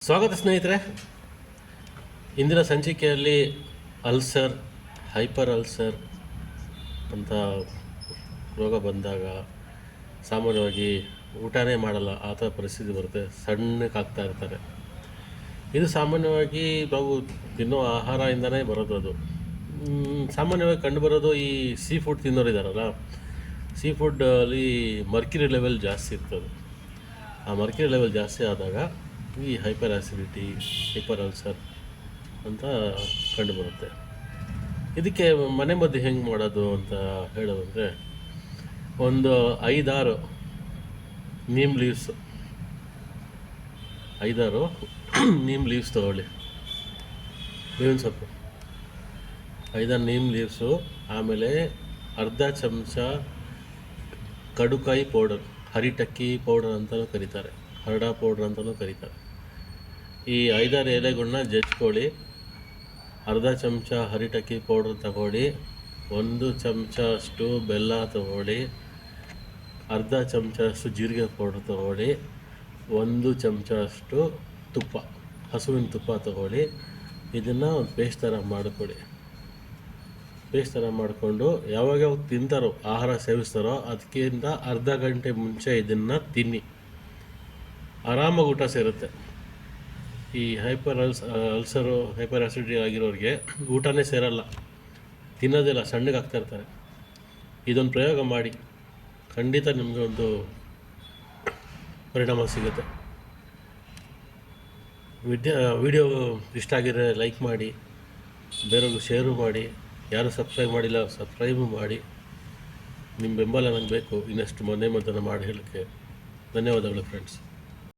ಸ್ವಾಗತ ಸ್ನೇಹಿತರೆ. ಇಂದಿನ ಸಂಚಿಕೆಯಲ್ಲಿ ಅಲ್ಸರ್, ಹೈಪರ್ ಅಲ್ಸರ್ ಅಂತ ರೋಗ ಬಂದಾಗ ಸಾಮಾನ್ಯವಾಗಿ ಊಟನೇ ಮಾಡಲ್ಲ, ಆ ಥರ ಪರಿಸ್ಥಿತಿ ಬರುತ್ತೆ. ಸಣ್ಣಕ್ಕಾಗ್ತಾ ಇರ್ತಾರೆ. ಇದು ಸಾಮಾನ್ಯವಾಗಿ ನಾವು ತಿನ್ನೋ ಆಹಾರದಿಂದನೇ ಬರೋದು. ಅದು ಸಾಮಾನ್ಯವಾಗಿ ಕಂಡುಬರೋದು ಈ ಸೀ ಫುಡ್ ತಿನ್ನೋರಿದ್ದಾರಲ್ಲ, ಸೀ ಫುಡ್ಡಲ್ಲಿ ಮರ್ಕ್ಯುರಿ ಲೆವೆಲ್ ಜಾಸ್ತಿ ಇರ್ತದೆ. ಆ ಮರ್ಕ್ಯುರಿ ಲೆವೆಲ್ ಜಾಸ್ತಿ ಆದಾಗ ಈ ಹೈಪರ್ ಆ್ಯಸಿಡಿಟಿ, ಹೈಪರ್ ಅಲ್ಸರ್ ಅಂತ ಕಂಡುಬರುತ್ತೆ. ಇದಕ್ಕೆ ಮನೆಮದ್ದು ಹೆಂಗೆ ಮಾಡೋದು ಅಂತ ಹೇಳೋದಂದರೆ, ಒಂದು 5-6 ನೀಮ್ ಲೀವ್ಸು, 5-6 ನೀಮ್ ಲೀವ್ಸ್ ತೊಗೊಳ್ಳಿ. ಬೇವಿನ ಸೊಪ್ಪು 5-6 ನೀಮ್ ಲೀವ್ಸು, ಆಮೇಲೆ ಅರ್ಧ ಚಮಚ ಕಡುಕಾಯಿ ಪೌಡರ್, ಹರಿಟಕ್ಕಿ ಪೌಡರ್ ಅಂತಲೂ ಕರೀತಾರೆ, ಹರಡ ಪೌಡ್ರ್ ಅಂತಲೂ ಕರೀತಾರೆ. ಈ 5-6 ಎಲೆಗಳನ್ನ ಜಜ್ಕೊಳ್ಳಿ. ಅರ್ಧ ಚಮಚ ಹರಿಟಕ್ಕಿ ಪೌಡ್ರ್ ತಗೊಳ್ಳಿ, 1 ಚಮಚ ಅಷ್ಟು ಬೆಲ್ಲ ತಗೊಳ್ಳಿ, ಅರ್ಧ ಚಮಚ ಅಷ್ಟು ಜೀರಿಗೆ ಪೌಡ್ರ್ ತಗೊಳ್ಳಿ, 1 ಚಮಚ ಅಷ್ಟು ತುಪ್ಪ, ಹಸುವಿನ ತುಪ್ಪ ತಗೊಳ್ಳಿ. ಇದನ್ನು ಒಂದು ಪೇಸ್ಟ್ ಥರ ಮಾಡಿಕೊಡಿ. ಪೇಸ್ಟ್ ಥರ ಮಾಡಿಕೊಂಡು ಯಾವಾಗ ತಿಂತಾರೋ, ಆಹಾರ ಸೇವಿಸ್ತಾರೋ ಅದಕ್ಕಿಂತ ಅರ್ಧ ಗಂಟೆ ಮುಂಚೆ ಇದನ್ನು ತಿನ್ನಿ. ಆರಾಮಾಗಿ ಊಟ ಸೇರುತ್ತೆ. ಈ ಅಲ್ಸರು, ಹೈಪರ್ ಆ್ಯಸಿಡಿಟಿ ಆಗಿರೋರಿಗೆ ಊಟನೇ ಸೇರಲ್ಲ, ತಿನ್ನೋದಿಲ್ಲ, ಸಣ್ಣಗಾಗ್ತಾ ಇರ್ತಾರೆ. ಇದೊಂದು ಪ್ರಯೋಗ ಮಾಡಿ, ಖಂಡಿತ ನಿಮಗೆ ಒಂದು ಪರಿಣಾಮ ಸಿಗುತ್ತೆ. ವಿಡಿಯೋ ಇಷ್ಟ ಆಗಿದ್ರೆ ಲೈಕ್ ಮಾಡಿ, ಬೇರೆಯವ್ರಿಗೂ ಶೇರು ಮಾಡಿ. ಯಾರು ಸಬ್ಸ್ಕ್ರೈಬ್ ಮಾಡಿಲ್ಲ ಸಬ್ಸ್ಕ್ರೈಬು ಮಾಡಿ. ನಿಮ್ಮ ಬೆಂಬಲ ನನಗೆ ಬೇಕು ಇನ್ನಷ್ಟು ಮದ್ದನ್ನು ಮಾಡಿ ಹೇಳೋಕ್ಕೆ. ಧನ್ಯವಾದಗಳು ಫ್ರೆಂಡ್ಸ್.